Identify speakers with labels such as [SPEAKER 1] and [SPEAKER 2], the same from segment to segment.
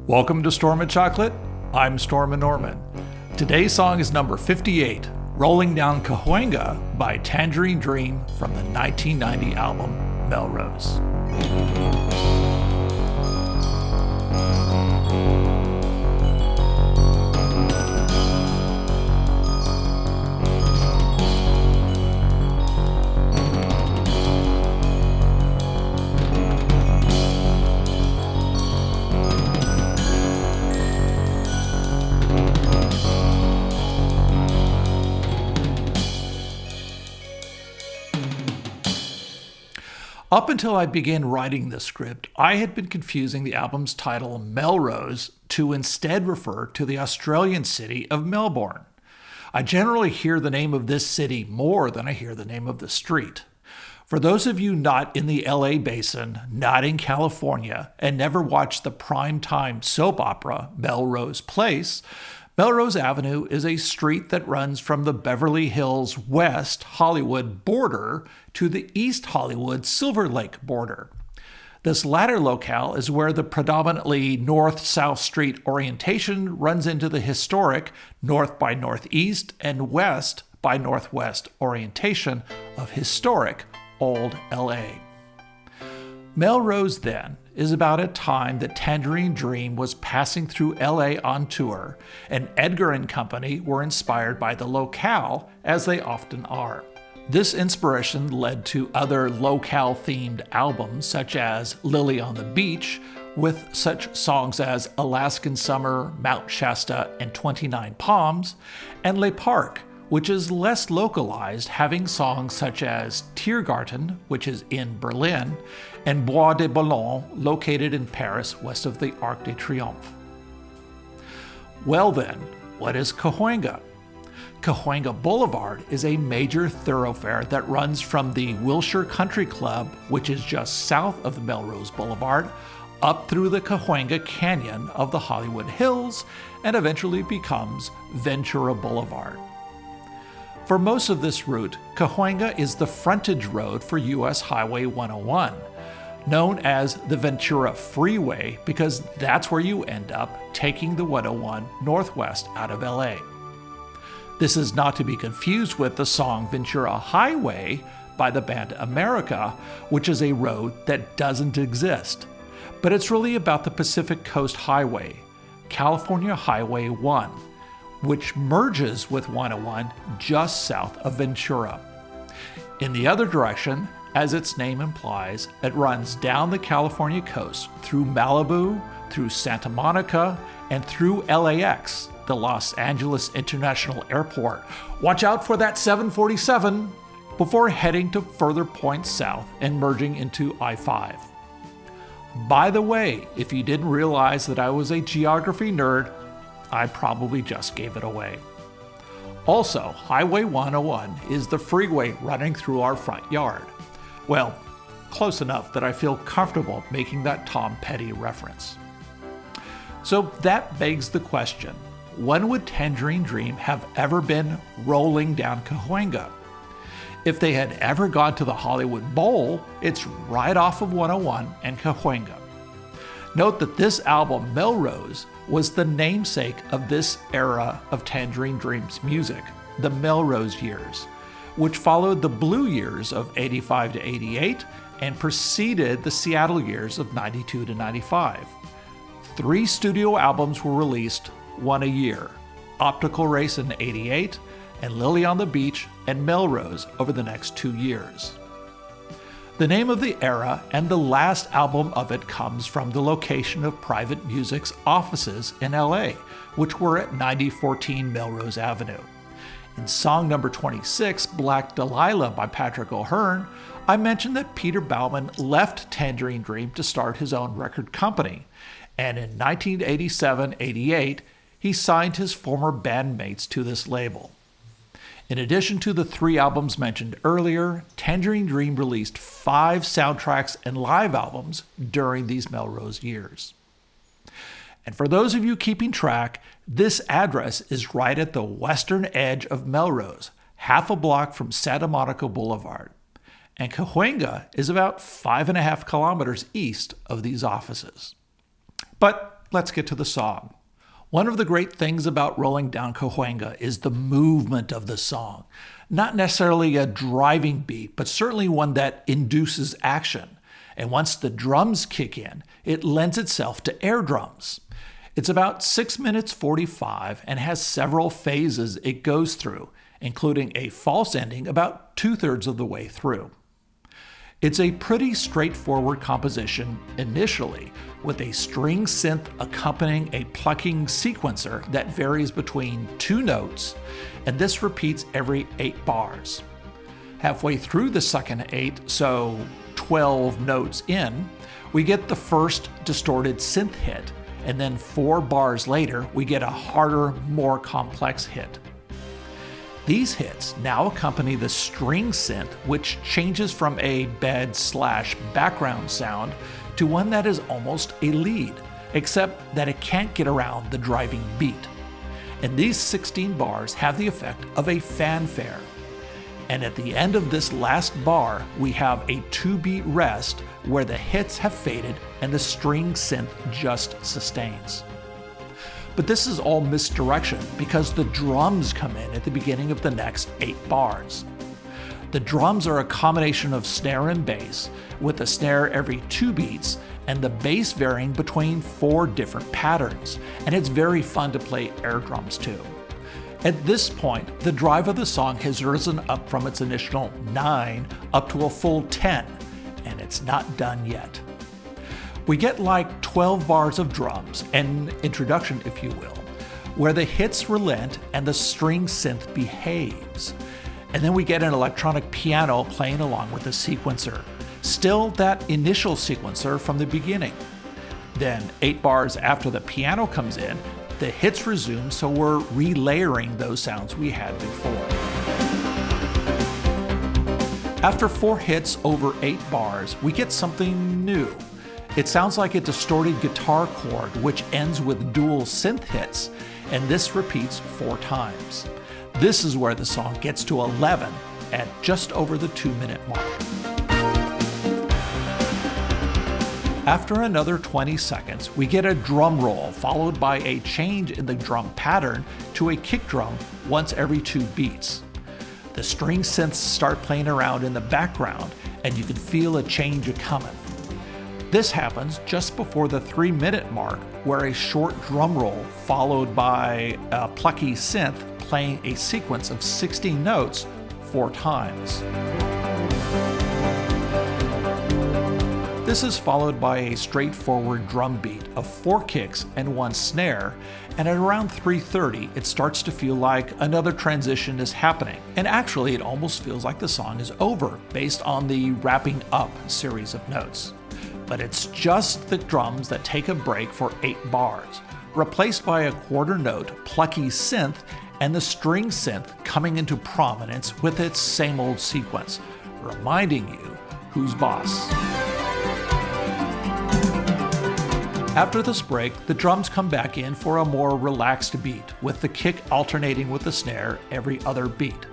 [SPEAKER 1] Welcome to Stormin Chocolate. I'm Stormin Norman. Today's song is number 58, Rolling Down Cahuenga by Tangerine Dream from the 1990 album Melrose. Up until I began writing this script, I had been confusing the album's title Melrose to instead refer to the Australian city of Melbourne. I generally hear the name of this city more than I hear the name of the street. For those of you not in the LA basin, not in California, and never watched the primetime soap opera Melrose Place, Melrose Avenue is a street that runs from the Beverly Hills West Hollywood border to the East Hollywood Silver Lake border. This latter locale is where the predominantly north-south street orientation runs into the historic north by northeast and west by northwest orientation of historic Old LA. Melrose, then, is about a time that Tangerine Dream was passing through LA on tour, and Edgar and company were inspired by the locale, as they often are. This inspiration led to other locale-themed albums such as Lily on the Beach, with such songs as Alaskan Summer, Mount Shasta, and 29 Palms, and Le Parc, which is less localized, having songs such as Tiergarten, which is in Berlin, and Bois de Boulogne, located in Paris, west of the Arc de Triomphe. Well then, what is Cahuenga? Cahuenga Boulevard is a major thoroughfare that runs from the Wilshire Country Club, which is just south of Melrose Boulevard, up through the Cahuenga Canyon of the Hollywood Hills, and eventually becomes Ventura Boulevard. For most of this route, Cahuenga is the frontage road for US Highway 101, known as the Ventura Freeway because that's where you end up taking the 101 northwest out of LA. This is not to be confused with the song Ventura Highway by the band America, which is a road that doesn't exist. But it's really about the Pacific Coast Highway, California Highway 1, which merges with 101 just south of Ventura. In the other direction, as its name implies, it runs down the California coast through Malibu, through Santa Monica, and through LAX, the Los Angeles International Airport. Watch out for that 747, before heading to further points south and merging into I-5. By the way, if you didn't realize that I was a geography nerd, I probably just gave it away. Also, Highway 101 is the freeway running through our front yard. Well, close enough that I feel comfortable making that Tom Petty reference. So that begs the question, when would Tangerine Dream have ever been rolling down Cahuenga? If they had ever gone to the Hollywood Bowl, it's right off of 101 and Cahuenga. Note that this album, Melrose, was the namesake of this era of Tangerine Dream's music, the Melrose years, which followed the Blue years of 85 to 88 and preceded the Seattle years of 92 to 95. 3 studio albums were released, one a year, Optical Race in 88, and Lily on the Beach and Melrose over the next 2 years. The name of the era and the last album of it comes from the location of Private Music's offices in LA, which were at 9014 Melrose Avenue. In song number 26, Black Delilah by Patrick O'Hearn, I mentioned that Peter Baumann left Tangerine Dream to start his own record company, and in 1987-88, he signed his former bandmates to this label. In addition to the 3 albums mentioned earlier, Tangerine Dream released 5 soundtracks and live albums during these Melrose years. And for those of you keeping track, this address is right at the western edge of Melrose, half a block from Santa Monica Boulevard. And Cahuenga is about 5.5 kilometers east of these offices. But let's get to the song. One of the great things about Rolling Down Cahuenga is the movement of the song. Not necessarily a driving beat, but certainly one that induces action. And once the drums kick in, it lends itself to air drums. It's about 6 minutes 45 and has several phases it goes through, including a false ending about 2/3 of the way through. It's a pretty straightforward composition initially, with a string synth accompanying a plucking sequencer that varies between 2 notes, and this repeats every 8 bars. Halfway through the second 8, so 12 notes in, we get the first distorted synth hit, and then 4 bars later, we get a harder, more complex hit. These hits now accompany the string synth, which changes from a bed/background sound to one that is almost a lead, except that it can't get around the driving beat. And these 16 bars have the effect of a fanfare. And at the end of this last bar, we have a 2-beat rest where the hits have faded and the string synth just sustains. But this is all misdirection because the drums come in at the beginning of the next 8 bars. The drums are a combination of snare and bass, with the snare every 2 beats and the bass varying between 4 different patterns, and it's very fun to play air drums too. At this point, the drive of the song has risen up from its initial 9 up to a full 10, and it's not done yet. We get like 12 bars of drums, an introduction if you will, where the hits relent and the string synth behaves. And then we get an electronic piano playing along with the sequencer, still that initial sequencer from the beginning. Then 8 bars after the piano comes in, the hits resume, so we're relayering those sounds we had before. After 4 hits over 8 bars, we get something new. It sounds like a distorted guitar chord which ends with dual synth hits, and this repeats 4 times. This is where the song gets to 11 at just over the 2-minute mark. After another 20 seconds, we get a drum roll followed by a change in the drum pattern to a kick drum once every 2 beats. The string synths start playing around in the background, and you can feel a change a-coming. This happens just before the 3-minute mark, where a short drum roll followed by a plucky synth playing a sequence of 16 notes 4 times. This is followed by a straightforward drum beat of 4 kicks and 1 snare, and at around 3:30 it starts to feel like another transition is happening, and actually it almost feels like the song is over based on the wrapping up series of notes. But it's just the drums that take a break for 8 bars, replaced by a quarter note plucky synth and the string synth coming into prominence with its same old sequence, reminding you who's boss. After this break, the drums come back in for a more relaxed beat, with the kick alternating with the snare every other beat.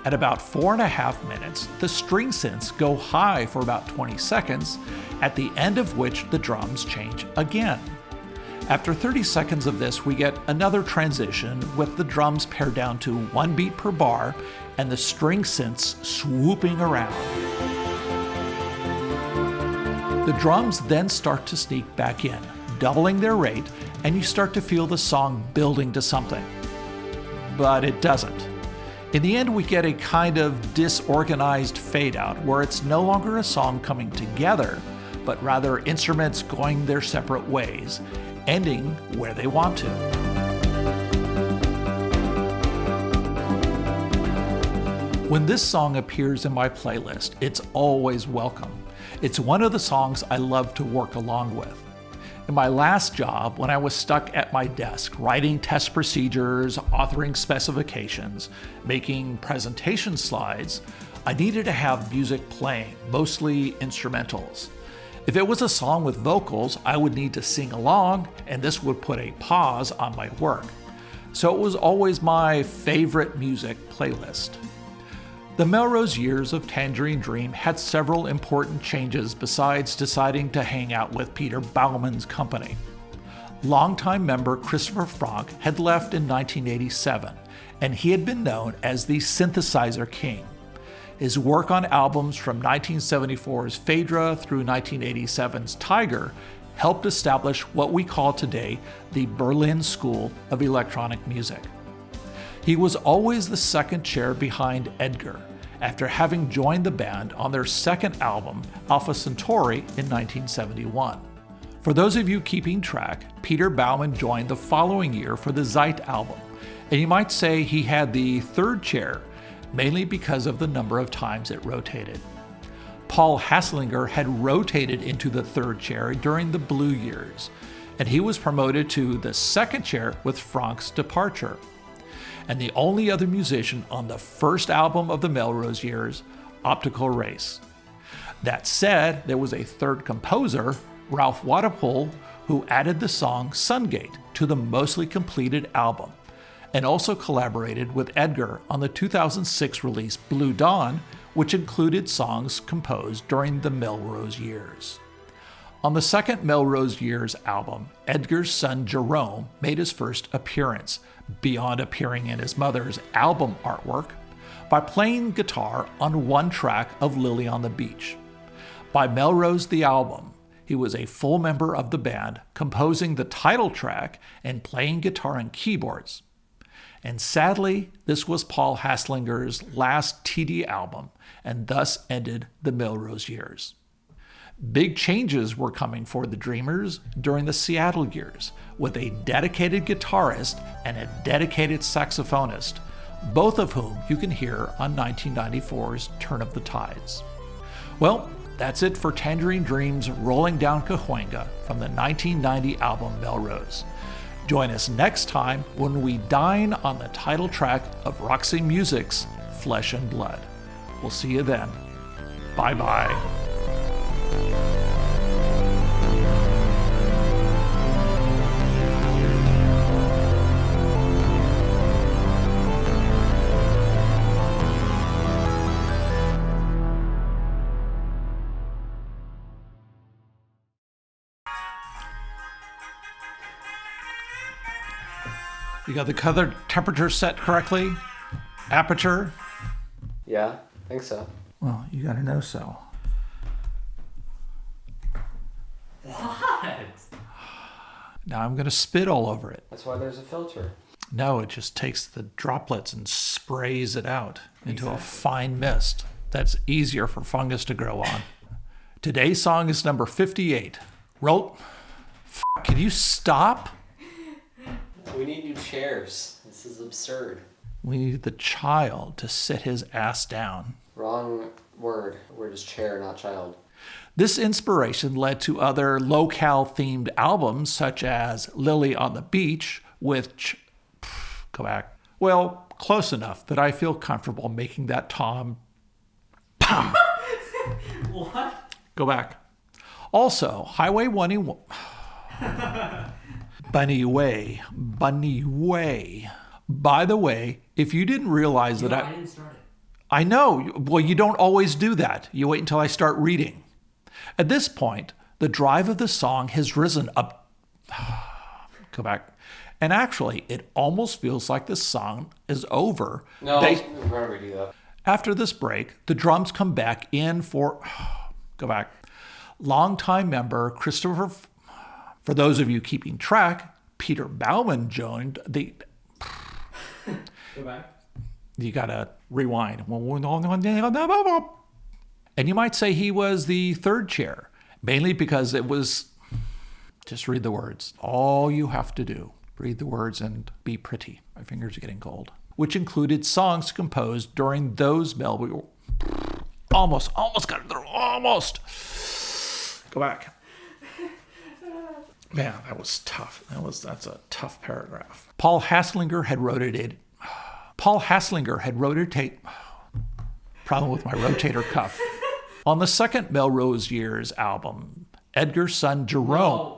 [SPEAKER 1] At about 4.5 minutes, the string synths go high for about 20 seconds, at the end of which the drums change again. After 30 seconds of this, we get another transition with the drums pared down to 1 beat per bar and the string synths swooping around. The drums then start to sneak back in, doubling their rate, and you start to feel the song building to something. But it doesn't. In the end, we get a kind of disorganized fade out where it's no longer a song coming together, but rather instruments going their separate ways, ending where they want to. When this song appears in my playlist, it's always welcome. It's one of the songs I love to work along with. In my last job, when I was stuck at my desk writing test procedures, authoring specifications, making presentation slides, I needed to have music playing, mostly instrumentals. If it was a song with vocals, I would need to sing along, and this would put a pause on my work. So it was always my favorite music playlist. The Melrose years of Tangerine Dream had several important changes besides deciding to hang out with Peter Bauman's company. Longtime member Christopher Franck had left in 1987, and he had been known as the synthesizer king. His work on albums from 1974's Phaedra through 1987's Tiger helped establish what we call today the Berlin School of Electronic Music. He was always the second chair behind Edgar, after having joined the band on their second album, Alpha Centauri, in 1971. For those of you keeping track, Peter Baumann joined the following year for the Zeit album, and you might say he had the third chair, mainly because of the number of times it rotated. Paul Haslinger had rotated into the third chair during the Blue years, and he was promoted to the second chair with Franck's departure. And the only other musician on the first album of the Melrose years, Optical Race. That said, there was a third composer, Ralph Wadapole, who added the song Sungate to the mostly completed album, and also collaborated with Edgar on the 2006 release Blue Dawn, which included songs composed during the Melrose years. On the second Melrose years album, Edgar's son Jerome made his first appearance, beyond appearing in his mother's album artwork, by playing guitar on one track of Lily on the Beach. By Melrose the album, he was a full member of the band, composing the title track and playing guitar and keyboards. And sadly, this was Paul Haslinger's last TD album, and thus ended the Melrose years. Big changes were coming for the Dreamers during the Seattle years, with a dedicated guitarist and a dedicated saxophonist, both of whom you can hear on 1994's Turn of the Tides. Well, that's it for Tangerine Dream's Rolling Down Cahuenga from the 1990 album Melrose. Join us next time when we dine on the title track of Roxy Music's Flesh and Blood. We'll see you then. Bye-bye. You got the color temperature set correctly? Aperture?
[SPEAKER 2] Yeah, I think so.
[SPEAKER 1] Well, you gotta know so.
[SPEAKER 3] What?
[SPEAKER 1] Now I'm gonna spit all over it.
[SPEAKER 2] That's why there's a filter.
[SPEAKER 1] No, it just takes the droplets and sprays it out into a fine mist. That's easier for fungus to grow on. Today's song is number 58. Can you stop?
[SPEAKER 2] We need new chairs. This is absurd.
[SPEAKER 1] We need the child to sit his ass down.
[SPEAKER 2] Wrong word. Word is chair, not child.
[SPEAKER 1] This inspiration led to other locale-themed albums such as Lily on the Beach, which, go back. Well, close enough that I feel comfortable making that Tom.
[SPEAKER 3] What?
[SPEAKER 1] Go back. Also, Highway 1. Bunny Way. By the way, if you didn't realize that
[SPEAKER 3] I didn't start it.
[SPEAKER 1] I know. Well, you don't always do that. You wait until I start reading. At this point, the drive of the song has risen up. Go back. And actually, it almost feels like the song is over.
[SPEAKER 2] No, we're going to redo that.
[SPEAKER 1] After this break, the drums come back in for. Go back. Longtime member Christopher. For those of you keeping track, Peter Baumann joined the.
[SPEAKER 3] Go back.
[SPEAKER 1] You gotta rewind. And you might say he was the third chair, mainly because it was. Just read the words. All you have to do. Read the words and be pretty. My fingers are getting cold. Which included songs composed during those Almost got it there. Almost. Go back. Man, that was tough. That's a tough paragraph. Paul Haslinger had rotated. Problem with my rotator cuff. On the second Melrose Years album, Edgar's son Jerome.
[SPEAKER 3] No.